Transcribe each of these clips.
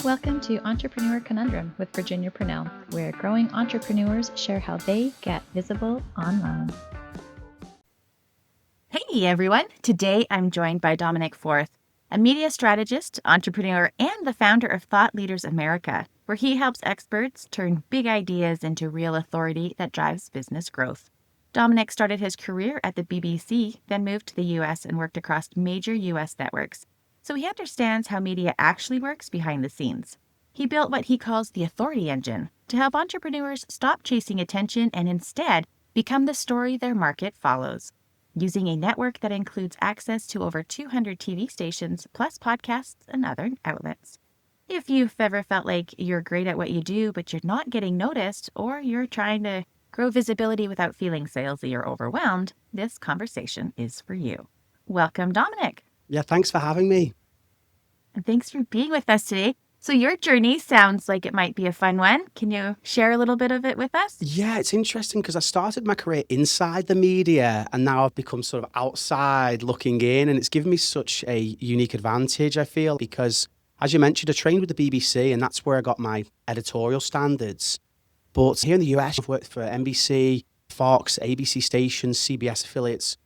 Welcome to Entrepreneur Conundrum with Virginia Purnell, where growing entrepreneurs share how they get visible online. Hey everyone! Today I'm joined by Dominic Forth, a media strategist, entrepreneur, and the founder of Thought Leaders America, where he helps experts turn big ideas into real authority that drives business growth. Dominic started his career at the BBC, then moved to the US and worked across major US networks, so he understands how media actually works behind the scenes. He built what he calls the authority engine to help entrepreneurs stop chasing attention and instead become the story their market follows. Using a network that includes access to over 200 TV stations, plus podcasts and other outlets. If you've ever felt like you're great at what you do, but you're not getting noticed, or you're trying to grow visibility without feeling salesy or overwhelmed, this conversation is for you. Welcome, Dominic. Yeah, thanks for having me. And thanks for being with us today. So your journey sounds like it might be a fun one. Can you share a little bit of it with us? Yeah, it's interesting because I started my career inside the media and now I've become sort of outside looking in, and it's given me such a unique advantage, I feel, because as you mentioned, I trained with the BBC and that's where I got my editorial standards. But here in the US, I've worked for NBC, Fox, ABC stations, CBS affiliates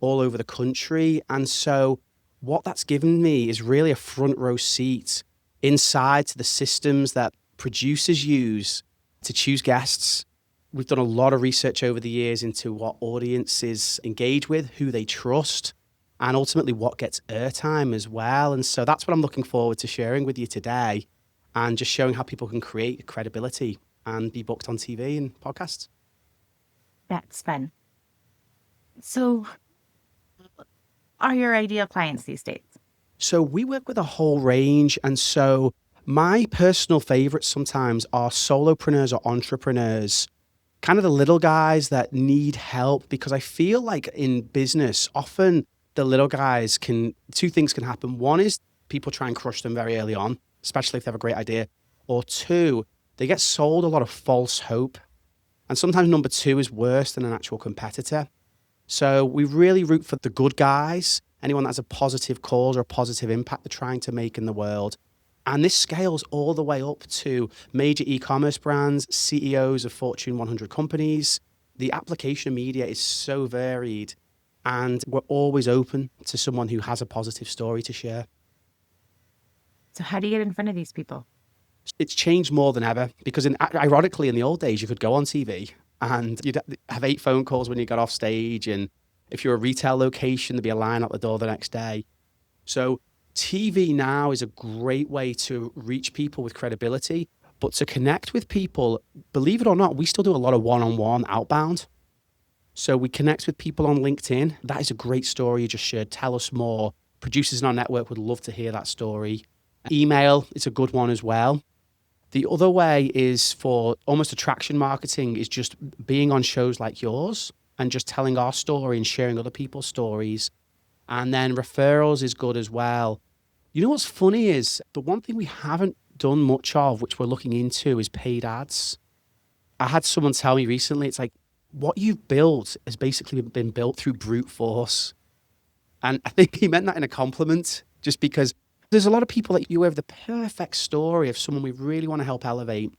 all over the country. And so what that's given me is really a front row seat inside to the systems that producers use to choose guests. We've done a lot of research over the years into what audiences engage with, who they trust, and ultimately what gets airtime as well. And so that's what I'm looking forward to sharing with you today, and just showing how people can create credibility and be booked on TV and podcasts. That's fun. So, are your ideal clients these days? So we work with a whole range. And so my personal favorites sometimes are solopreneurs or entrepreneurs, kind of the little guys that need help, because I feel like in business, often the little guys two things can happen. One is people try and crush them very early on, especially if they have a great idea. Or two, they get sold a lot of false hope. And sometimes number two is worse than an actual competitor. So we really root for the good guys, anyone that has a positive cause or a positive impact they're trying to make in the world. And this scales all the way up to major e-commerce brands, CEOs of Fortune 100 companies. The application of media is so varied, and we're always open to someone who has a positive story to share. So how do you get in front of these people? It's changed more than ever because ironically, in the old days, you could go on TV and you'd have 8 phone calls when you got off stage. And if you're a retail location, there'd be a line out the door the next day. So TV now is a great way to reach people with credibility, but to connect with people, believe it or not, we still do a lot of one-on-one outbound. So we connect with people on LinkedIn. That is a great story you just shared. Tell us more. Producers in our network would love to hear that story. Email is a good one as well. The other way is for almost attraction marketing, is just being on shows like yours and just telling our story and sharing other people's stories. And then referrals is good as well. You know what's funny is the one thing we haven't done much of, which we're looking into, is paid ads. I had someone tell me recently, it's like, what you've built has basically been built through brute force. And I think he meant that in a compliment, just because there's a lot of people that you have the perfect story of someone we really want to help elevate.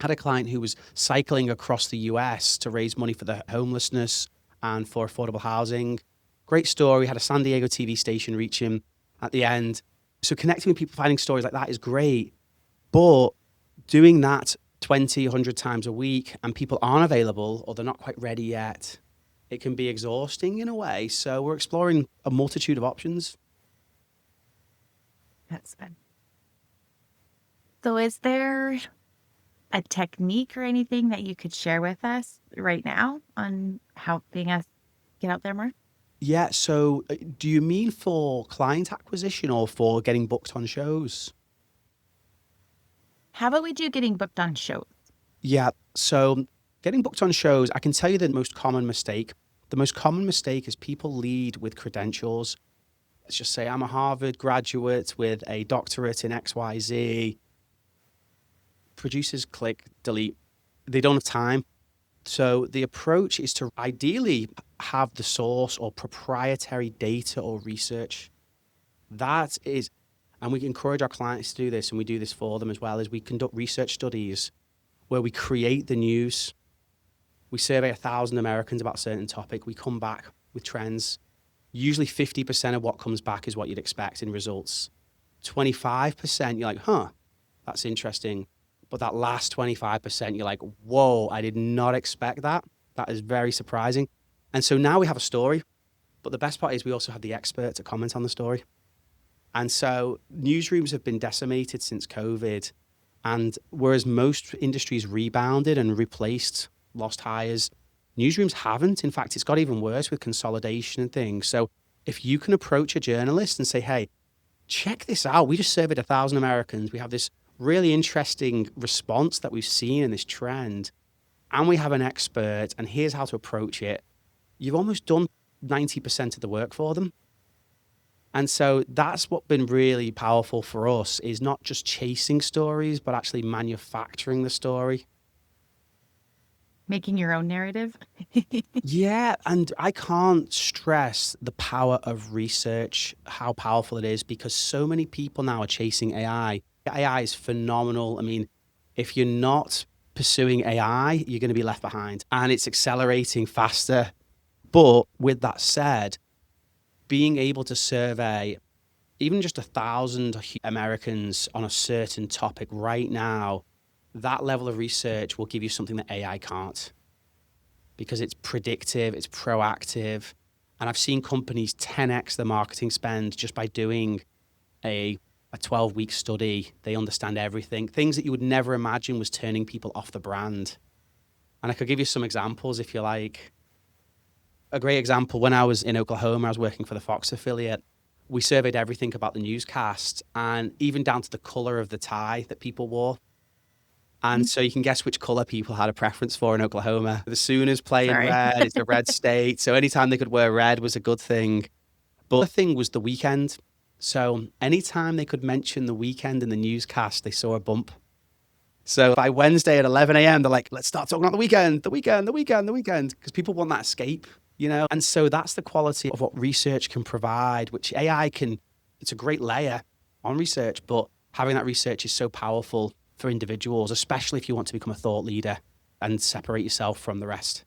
I had a client who was cycling across the US to raise money for the homelessness and for affordable housing. Great story. Had a San Diego TV station reach him at the end. So connecting with people, finding stories like that is great. But doing that 20, 100 times a week and people aren't available or they're not quite ready yet, it can be exhausting in a way. So we're exploring a multitude of options. That's fun. So is there a technique or anything that you could share with us right now on helping us get out there more? Yeah. So do you mean for client acquisition or for getting booked on shows? How about we do getting booked on shows? Yeah. So getting booked on shows, I can tell you the most common mistake. The most common mistake is people lead with credentials. Let's just say I'm a Harvard graduate with a doctorate in XYZ. Producers click delete. They don't have time. So the approach is to ideally have the source or proprietary data or research. That is and we encourage our clients to do this, and we do this for them as well, is we conduct research studies where we create the news. We survey 1,000 Americans about a certain topic. We come back with trends. Usually 50% of what comes back is what you'd expect in results. 25%, you're like, huh, that's interesting. But that last 25%, you're like, whoa, I did not expect that. That is very surprising. And so now we have a story. But the best part is we also have the expert to comment on the story. And so newsrooms have been decimated since COVID. And whereas most industries rebounded and replaced lost hires, newsrooms haven't. In fact, it's got even worse with consolidation and things. So if you can approach a journalist and say, hey, check this out. We just surveyed 1,000 Americans. We have this really interesting response that we've seen in this trend. And we have an expert, and here's how to approach it. You've almost done 90% of the work for them. And so that's what's been really powerful for us, is not just chasing stories, but actually manufacturing the story. Making your own narrative. Yeah, and I can't stress the power of research, how powerful it is, because so many people now are chasing AI. AI is phenomenal. I mean, if you're not pursuing AI, you're going to be left behind, and it's accelerating faster. But with that said, being able to survey even just 1,000 Americans on a certain topic right now, that level of research will give you something that AI can't, because it's predictive, it's proactive. And I've seen companies 10x the marketing spend just by doing a 12-week study. They understand everything. Things that you would never imagine was turning people off the brand. And I could give you some examples if you like. A great example, when I was in Oklahoma, I was working for the Fox affiliate. We surveyed everything about the newscast, and even down to the color of the tie that people wore. And so you can guess which color people had a preference for in Oklahoma. The Sooners play in red. It's a red state. So anytime they could wear red was a good thing. But the thing was the weekend. So anytime they could mention the weekend in the newscast, they saw a bump. So by Wednesday at 11 a.m., they're like, let's start talking about the weekend, because people want that escape, you know? And so that's the quality of what research can provide, which AI can, it's a great layer on research, but having that research is so powerful for individuals, especially if you want to become a thought leader and separate yourself from the rest.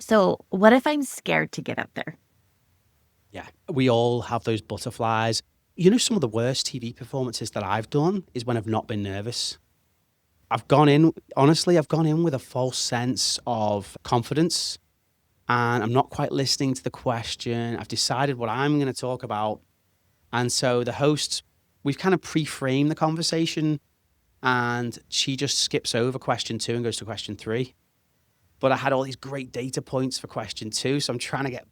So what if I'm scared to get up there? Yeah, we all have those butterflies. You know, some of the worst TV performances that I've done is when I've not been nervous. I've gone in with a false sense of confidence, and I'm not quite listening to the question. I've decided what I'm going to talk about. And so the host, we've kind of pre-framed the conversation, and she just skips over question 2 and goes to question 3. But I had all these great data points for question 2, so I'm trying to get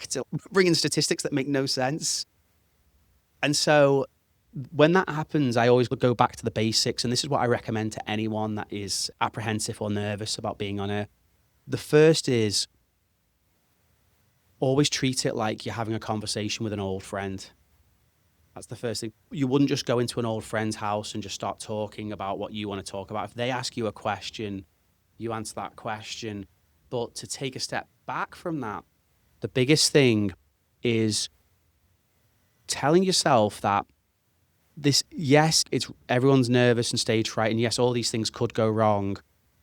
to bring in statistics that make no sense. And so when that happens, I always would go back to the basics, and this is what I recommend to anyone that is apprehensive or nervous about being on air. The first is always treat it like you're having a conversation with an old friend. That's the first thing. You wouldn't just go into an old friend's house and just start talking about what you want to talk about. If they ask you a question, you answer that question. But to take a step back from that, the biggest thing is telling yourself that this, yes, it's everyone's nervous and stage fright, and yes, all these things could go wrong,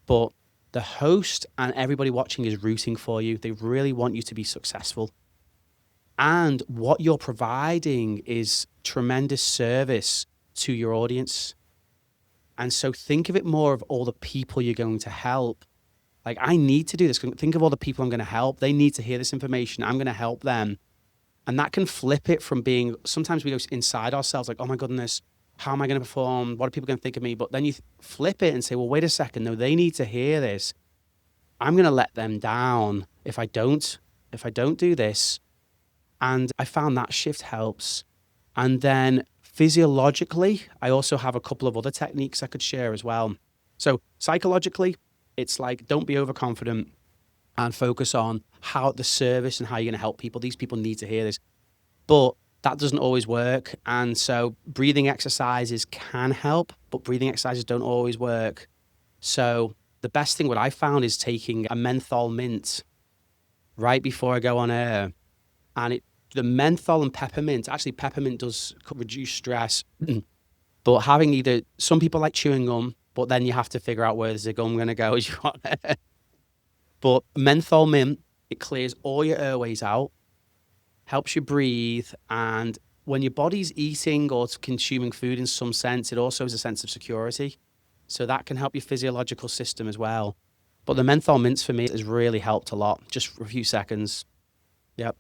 but the host and everybody watching is rooting for you. They really want you to be successful. And what you're providing is tremendous service to your audience. And so think of it more of all the people you're going to help. Like, I need to do this. Think of all the people I'm going to help. They need to hear this information. I'm going to help them. And that can flip it from being, sometimes we go inside ourselves like, oh my goodness, how am I going to perform? What are people going to think of me? But then you flip it and say, well, wait a second. No, they need to hear this. I'm going to let them down if I don't do this. And I found that shift helps. And then physiologically, I also have a couple of other techniques I could share as well. So psychologically, it's like, don't be overconfident and focus on how the service and how you're going to help people. These people need to hear this. But that doesn't always work. And so breathing exercises can help, but breathing exercises don't always work. So the best thing what I found is taking a menthol mint right before I go on air. And it The menthol and peppermint, actually peppermint does reduce stress, but having either, some people like chewing gum, but then you have to figure out where the gum going to go as you want. But menthol mint, it clears all your airways out, helps you breathe, and when your body's eating or consuming food in some sense, it also is a sense of security. So that can help your physiological system as well. But the menthol mints for me has really helped a lot, just for a few seconds. Yep.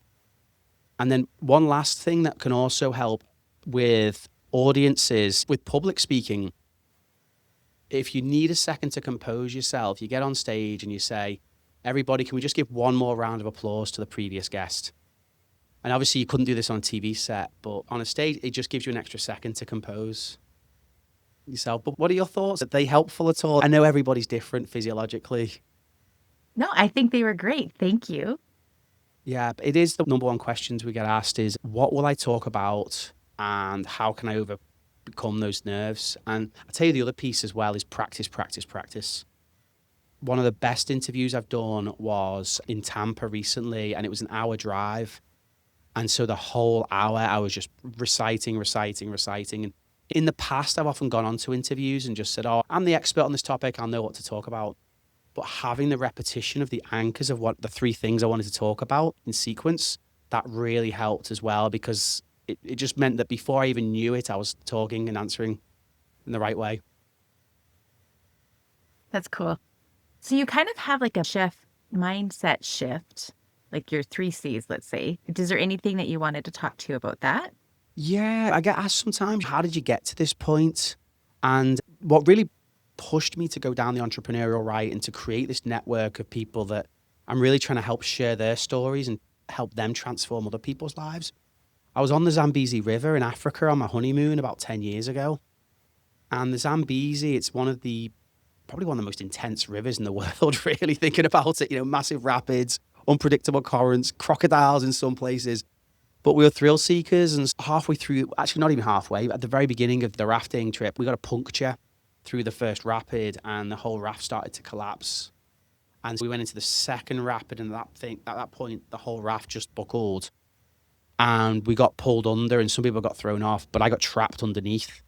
And then one last thing that can also help with audiences, with public speaking, if you need a second to compose yourself, you get on stage and you say, everybody, can we just give one more round of applause to the previous guest? And obviously you couldn't do this on a TV set, but on a stage, it just gives you an extra second to compose yourself. But what are your thoughts? Are they helpful at all? I know everybody's different physiologically. No, I think they were great. Thank you. Yeah, it is the number one questions we get asked is, what will I talk about and how can I overcome those nerves? And I'll tell you the other piece as well is practice, practice, practice. One of the best interviews I've done was in Tampa recently, and it was an hour drive. And so the whole hour I was just reciting. And in the past, I've often gone on to interviews and just said, oh, I'm the expert on this topic, I'll know what to talk about. But having the repetition of the anchors of what the three things I wanted to talk about in sequence, that really helped as well, because it just meant that before I even knew it, I was talking and answering in the right way. That's cool. So you kind of have like a mindset shift, like your 3 C's, let's say. Is there anything that you wanted to talk to about that? Yeah, I get asked sometimes, how did you get to this point? And what really pushed me to go down the entrepreneurial route and to create this network of people that I'm really trying to help share their stories and help them transform other people's lives. I was on the Zambezi River in Africa on my honeymoon about 10 years ago. And the Zambezi, it's probably one of the most intense rivers in the world, really, thinking about it, massive rapids, unpredictable currents, crocodiles in some places. But we were thrill seekers, and halfway through, actually not even halfway, at the very beginning of the rafting trip, we got a puncture through the first rapid and the whole raft started to collapse. And so we went into the second rapid, and at that point, the whole raft just buckled. And we got pulled under, and some people got thrown off, but I got trapped underneath.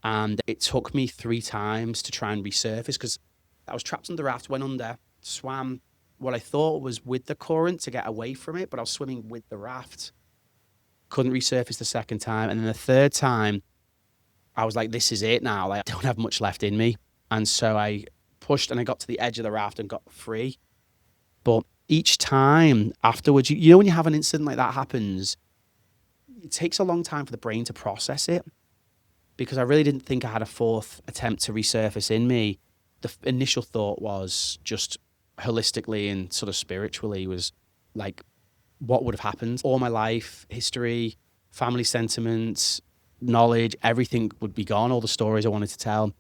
And it took me 3 times to try and resurface, because I was trapped under the raft, went under, swam what I thought was with the current to get away from it, but I was swimming with the raft. Couldn't resurface the second time. And then the third time, I was like, this is it now. Like, I don't have much left in me. And so I pushed and I got to the edge of the raft and got free. But each time afterwards, when you have an incident like that happens, it takes a long time for the brain to process it, because I really didn't think I had a fourth attempt to resurface in me. The initial thought was just holistically and sort of spiritually was like, what would have happened? All my life, history, family sentiments, knowledge, everything would be gone, all the stories I wanted to tell.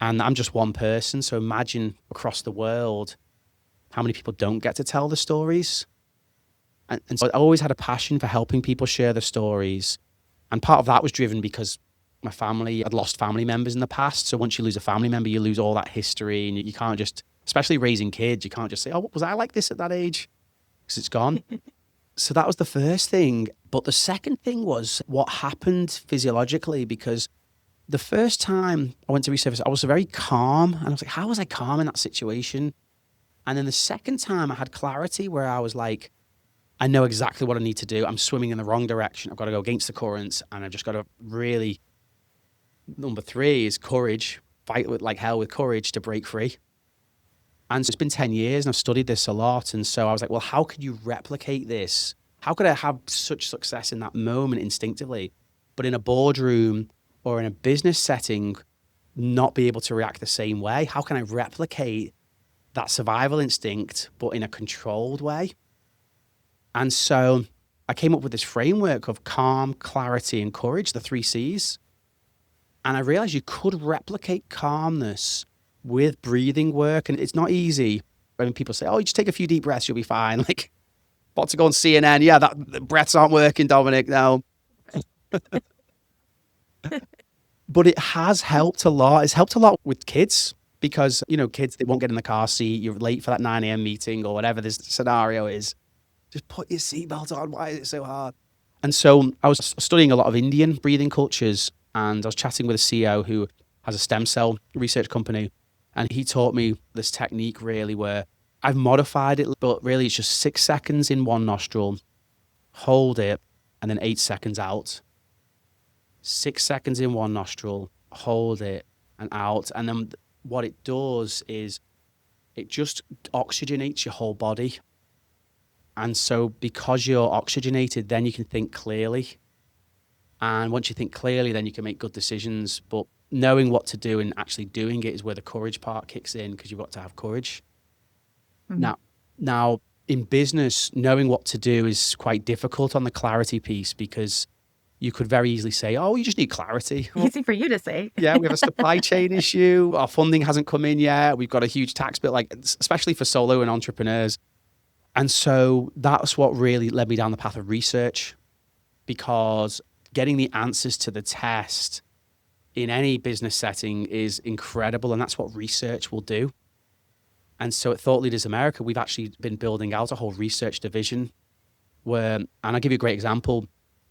And I'm just one person. So imagine across the world, how many people don't get to tell the stories. And so I always had a passion for helping people share the stories. And part of that was driven because my family had lost family members in the past. So once you lose a family member, you lose all that history. And you can't just, especially raising kids, you can't just say, oh, was I like this at that age? Because it's gone. So that was the first thing. But the second thing was what happened physiologically, because the first time I went to resurface, I was very calm. And I was like, how was I calm in that situation? And then the second time I had clarity where I was like, I know exactly what I need to do. I'm swimming in the wrong direction. I've got to go against the currents. And I've just got to really, number 3 is courage, fight with like hell with courage to break free. And so it's been 10 years and I've studied this a lot. And so I was like, well, how could you replicate this? How could I have such success in that moment instinctively, but in a boardroom or in a business setting, not be able to react the same way? How can I replicate that survival instinct, but in a controlled way? And so I came up with this framework of calm, clarity, and courage, the 3 C's. And I realized you could replicate calmness with breathing work. And it's not easy. When people say, oh, you just take a few deep breaths, you'll be fine. Like, about to go on CNN. Yeah, the breaths aren't working, Dominic. No. But it has helped a lot. It's helped a lot with kids because, kids, they won't get in the car seat. You're late for that 9 a.m. meeting or whatever this scenario is. Just put your seatbelt on. Why is it so hard? And so I was studying a lot of Indian breathing cultures, and I was chatting with a CEO who has a stem cell research company. And he taught me this technique really where I've modified it, but really it's just 6 seconds in one nostril, hold it, and then 8 seconds out. 6 seconds in one nostril, hold it, and out. And then what it does is it just oxygenates your whole body. And so because you're oxygenated, then you can think clearly. And once you think clearly, then you can make good decisions. But knowing what to do and actually doing it is where the courage part kicks in, because you've got to have courage. Mm-hmm. Now, in business, knowing what to do is quite difficult on the clarity piece, because you could very easily say, oh, you just need clarity. Easy for you to say. Yeah, we have a supply chain issue. Our funding hasn't come in yet. We've got a huge tax bill, like especially for solo and entrepreneurs. And so that's what really led me down the path of research, because getting the answers to the test in any business setting is incredible. And that's what research will do. And so at Thought Leaders America, we've actually been building out a whole research division where, and I'll give you a great example,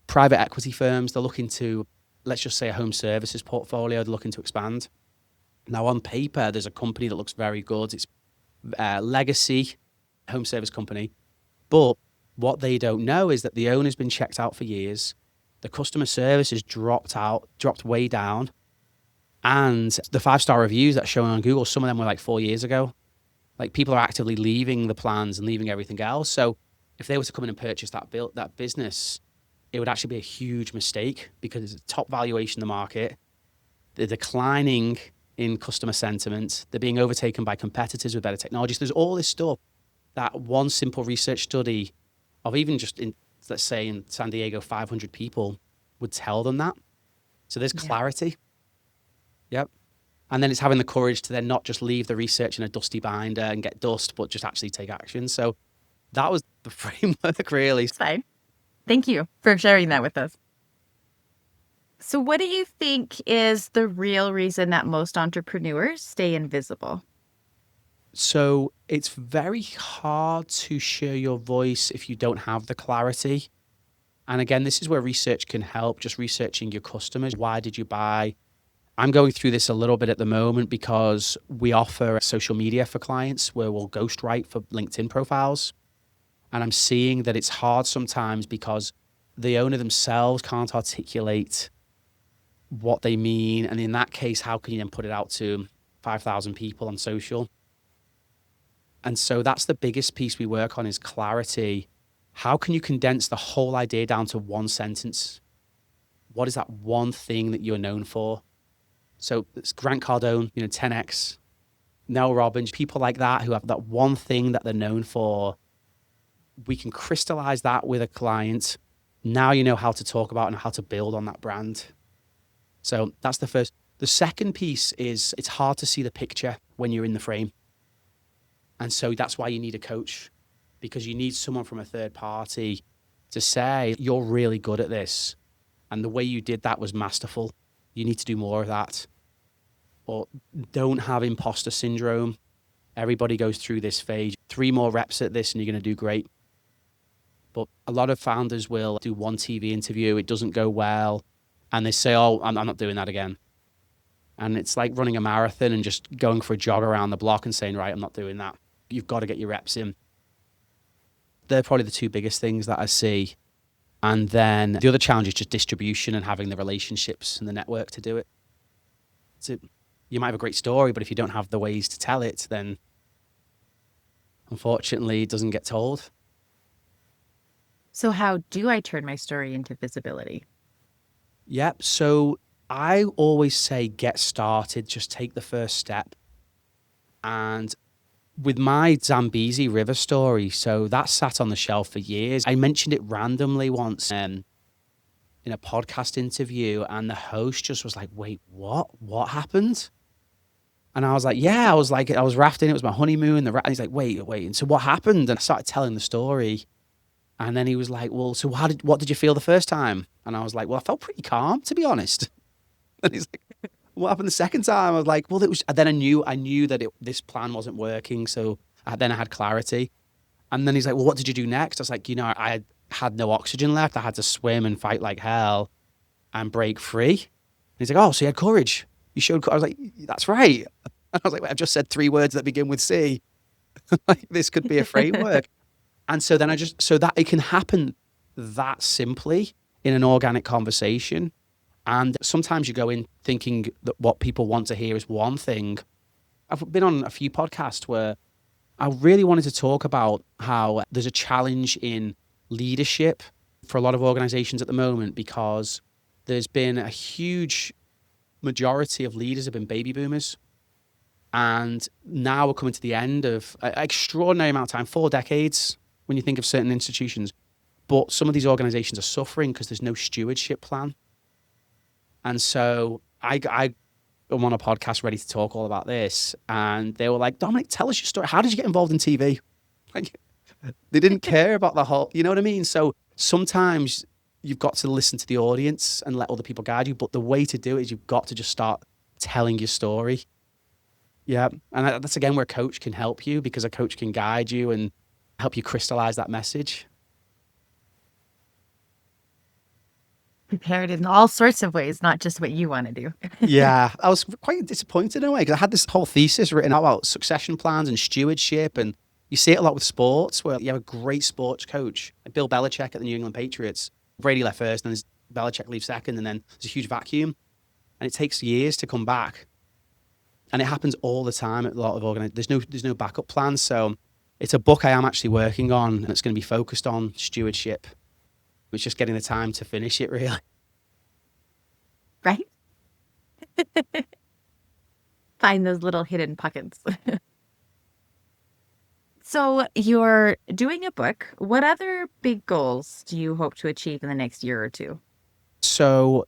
private equity firms, they're looking to, let's just say a home services portfolio, they're looking to expand. Now on paper, there's a company that looks very good. It's legacy home service company. But what they don't know is that the owner's been checked out for years. The customer service has dropped way down. And the 5-star reviews that are showing on Google, some of them were like 4 years ago. Like people are actively leaving the plans and leaving everything else. So if they were to come in and purchase that business, it would actually be a huge mistake, because it's a top valuation in the market. They're declining in customer sentiment. They're being overtaken by competitors with better technology. So there's all this stuff that one simple research study of even just in, let's say in San Diego, 500 people would tell them that. So there's clarity. Yep. And then it's having the courage to then not just leave the research in a dusty binder and get dust, but just actually take action. So that was the framework, really. It's fine. Thank you for sharing that with us. So what do you think is the real reason that most entrepreneurs stay invisible? So it's very hard to share your voice if you don't have the clarity. And again, this is where research can help, just researching your customers. Why did you buy? I'm going through this a little bit at the moment because we offer social media for clients where we'll ghostwrite for LinkedIn profiles. And I'm seeing that it's hard sometimes because the owner themselves can't articulate what they mean. And in that case, how can you then put it out to 5,000 people on social? And so that's the biggest piece we work on, is clarity. How can you condense the whole idea down to one sentence? What is that one thing that you're known for? So it's Grant Cardone, 10X, Mel Robbins, people like that who have that one thing that they're known for. We can crystallize that with a client. Now you know how to talk about and how to build on that brand. So that's the first. The second piece is it's hard to see the picture when you're in the frame. And so that's why you need a coach, because you need someone from a third party to say, you're really good at this. And the way you did that was masterful. You need to do more of that. Or don't have imposter syndrome. Everybody goes through this phase. 3 more reps at this and you're going to do great. But a lot of founders will do one TV interview. It doesn't go well. And they say, oh, I'm not doing that again. And it's like running a marathon and just going for a jog around the block and saying, right, I'm not doing that. You've got to get your reps in. They're probably the 2 biggest things that I see. And then the other challenge is just distribution and having the relationships and the network to do it. So you might have a great story, but if you don't have the ways to tell it, then unfortunately it doesn't get told. So how do I turn my story into visibility? Yep. So I always say get started, just take the first step. And with my Zambezi River story, so that sat on the shelf for years. I mentioned it randomly once in a podcast interview, and the host just was like, wait, what? What happened? And I was like, yeah, I was rafting. It was my honeymoon. And he's like, wait. And so what happened? And I started telling the story. And then he was like, well, so what did you feel the first time? And I was like, well, I felt pretty calm, to be honest. And he's like, what happened the second time? I was like, well, it was. Then I knew that this plan wasn't working. So then I had clarity. And then he's like, well, what did you do next? I was like, I had no oxygen left. I had to swim and fight like hell and break free. And he's like, oh, so you had courage. You showed courage. I was like, that's right. I was like, I've just said 3 words that begin with C. Like, this could be a framework. And so then so that it can happen that simply in an organic conversation. And sometimes you go in thinking that what people want to hear is one thing. I've been on a few podcasts where I really wanted to talk about how there's a challenge in leadership for a lot of organizations at the moment, because there's been a huge majority of leaders have been baby boomers. And now we're coming to the end of an extraordinary amount of time, 4 decades, when you think of certain institutions. But some of these organizations are suffering because there's no stewardship plan. And so I'm on a podcast ready to talk all about this. And they were like, Dominic, tell us your story. How did you get involved in TV? Like, they didn't care about the whole, you know what I mean? So sometimes you've got to listen to the audience and let other people guide you. But the way to do it is you've got to just start telling your story. Yeah. And that's, again, where a coach can help you, because a coach can guide you and help you crystallize that message. Prepared in all sorts of ways, not just what you want to do. Yeah. I was quite disappointed in a way, because I had this whole thesis written about succession plans and stewardship. And you see it a lot with sports, where you have a great sports coach, like Bill Belichick at the New England Patriots. Brady left first, and then Belichick leaves second, and then there's a huge vacuum. And it takes years to come back. And it happens all the time at a lot of organizations. There's no backup plan. So it's a book I am actually working on, and it's going to be focused on stewardship. It's just getting the time to finish it, really. Right? Find those little hidden pockets. So you're doing a book. What other big goals do you hope to achieve in the next year or two? So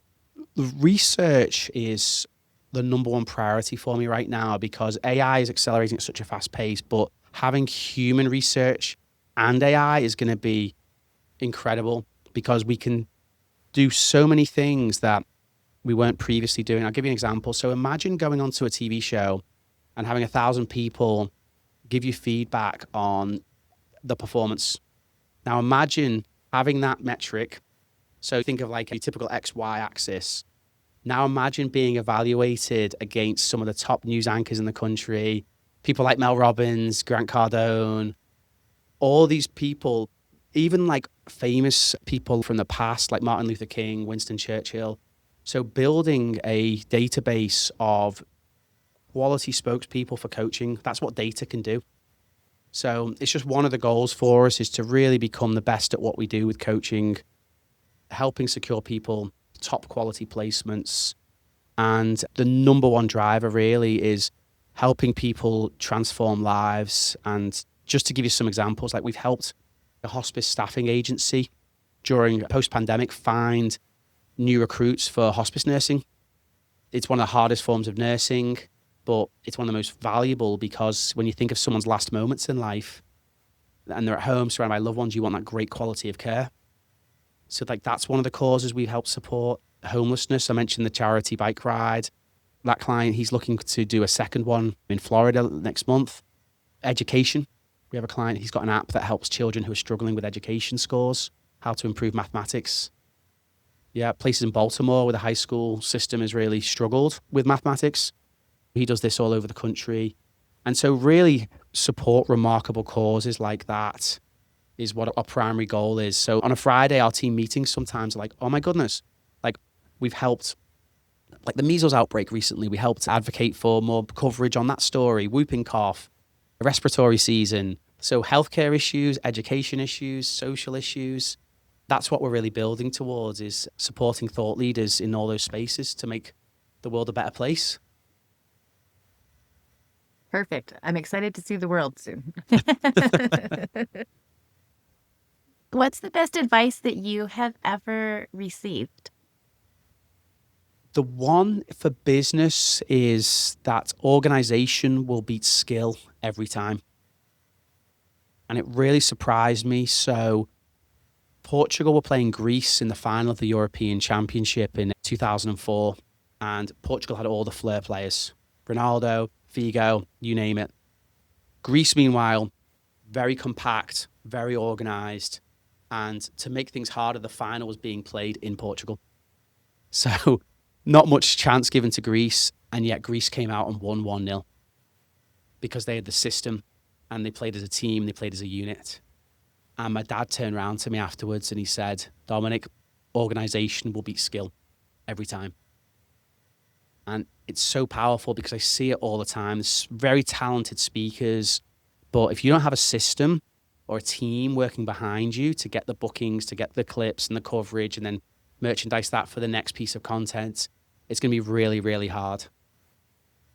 research is the number one priority for me right now, because AI is accelerating at such a fast pace, but having human research and AI is going to be incredible, because we can do so many things that we weren't previously doing. I'll give you an example. So imagine going onto a TV show and having 1,000 people give you feedback on the performance. Now imagine having that metric. So think of like a typical XY axis. Now imagine being evaluated against some of the top news anchors in the country, people like Mel Robbins, Grant Cardone, all these people, even like famous people from the past, like Martin Luther King, Winston Churchill. So building a database of quality spokespeople for coaching, that's what data can do. So it's just one of the goals for us, is to really become the best at what we do with coaching, helping secure people top quality placements. And the number one driver really is helping people transform lives. And just to give you some examples, like we've helped a hospice staffing agency during post-pandemic find new recruits for hospice nursing. It's one of the hardest forms of nursing, but it's one of the most valuable, because when you think of someone's last moments in life and they're at home surrounded by loved ones, you want that great quality of care. So like that's one of the causes we help support. Homelessness, I mentioned the charity bike ride. That client, he's looking to do a second one in Florida next month. Education. We have a client, he's got an app that helps children who are struggling with education scores, how to improve mathematics. Yeah, places in Baltimore where the high school system has really struggled with mathematics. He does this all over the country. And so really support remarkable causes like that is what our primary goal is. So on a Friday, our team meetings sometimes are like, oh my goodness, like we've helped, like the measles outbreak recently, we helped advocate for more coverage on that story, whooping cough, respiratory season. So healthcare issues, education issues, social issues, that's what we're really building towards, is supporting thought leaders in all those spaces to make the world a better place. Perfect. I'm excited to see the world soon. What's the best advice that you have ever received? The one for business is that organization will beat skill every time. And it really surprised me. So Portugal were playing Greece in the final of the European Championship in 2004. And Portugal had all the flair players. Ronaldo, Figo, you name it. Greece, meanwhile, very compact, very organized. And to make things harder, the final was being played in Portugal. So not much chance given to Greece. And yet Greece came out and won 1-0 because they had the system and they played as a team, they played as a unit. And my dad turned around to me afterwards and he said, Dominic, organization will beat skill every time. And it's so powerful because I see it all the time. There's very talented speakers, but if you don't have a system or a team working behind you to get the bookings, to get the clips and the coverage and then merchandise that for the next piece of content, it's going to be really, really hard.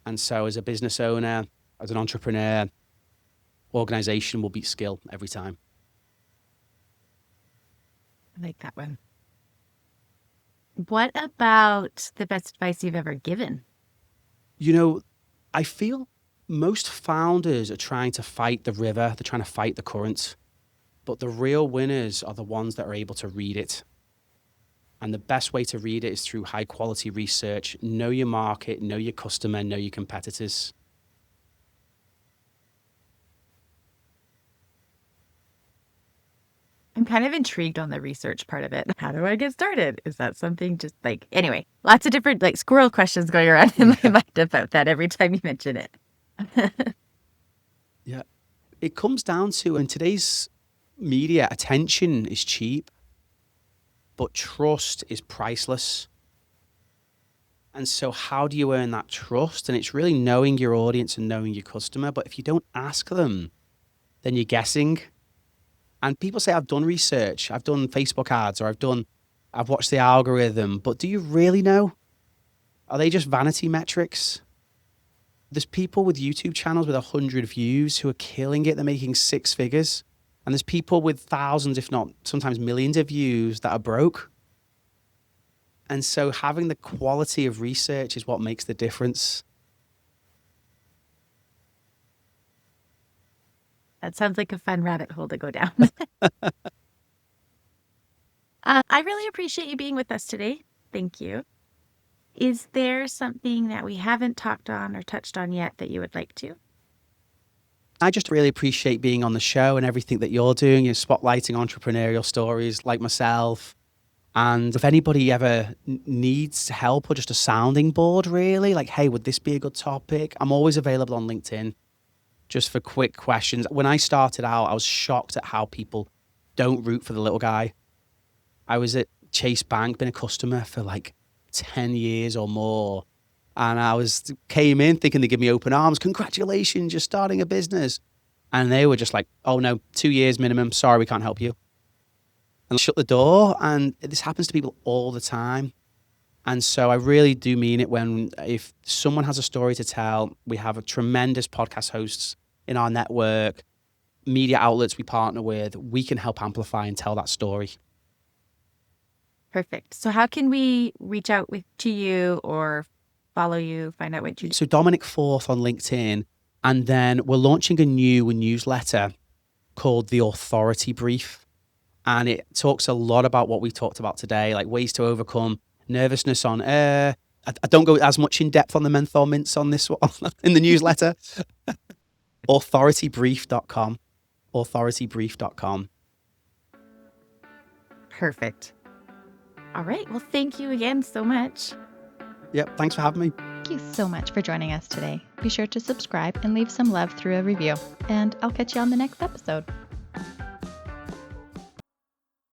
And so as a business owner, as an entrepreneur, organization will beat skill every time. I like that one. What about the best advice you've ever given? You know, I feel most founders are trying to fight the river. They're trying to fight the current. But the real winners are the ones that are able to read it. And the best way to read it is through high quality research. Know your market, know your customer, know your competitors. I'm kind of intrigued on the research part of it. How do I get started? Is that something just like, anyway, lots of different like squirrel questions going around in my mind about that every time you mention it. Yeah. It comes down to, in today's media, attention is cheap, but trust is priceless. And so how do you earn that trust? And it's really knowing your audience and knowing your customer. But if you don't ask them, then you're guessing. And people say, I've done research, I've done Facebook ads, or I've watched the algorithm, but do you really know? Are they just vanity metrics? There's people with YouTube channels with 100 views who are killing it. They're making 6 figures. And there's people with thousands, if not sometimes millions of views that are broke. And so having the quality of research is what makes the difference. That sounds like a fun rabbit hole to go down. I really appreciate you being with us today. Thank you. Is there something that we haven't talked on or touched on yet that you would like to? I just really appreciate being on the show and everything that you're doing. You're spotlighting entrepreneurial stories like myself. And if anybody ever needs help or just a sounding board, really, like, hey, would this be a good topic? I'm always available on LinkedIn just for quick questions. When I started out, I was shocked at how people don't root for the little guy. I was at Chase Bank, been a customer for like 10 years or more. And came in thinking they'd give me open arms. Congratulations, you're starting a business. And they were just like, oh no, 2 years minimum. Sorry, we can't help you. And shut the door. And this happens to people all the time. And so I really do mean it if someone has a story to tell, we have a tremendous podcast hosts in our network, media outlets we partner with, we can help amplify and tell that story. Perfect. So how can we reach out to you or follow you, find out what you do? So Dominic Forth on LinkedIn, and then we're launching a new newsletter called The Authority Brief. And it talks a lot about what we talked about today, like ways to overcome nervousness on air. I don't go as much in depth on the menthol mints on this one in the newsletter. Authoritybrief.com. Authoritybrief.com. Perfect. All right. Well, thank you again so much. Yep. Thanks for having me. Thank you so much for joining us today. Be sure to subscribe and leave some love through a review. And I'll catch you on the next episode.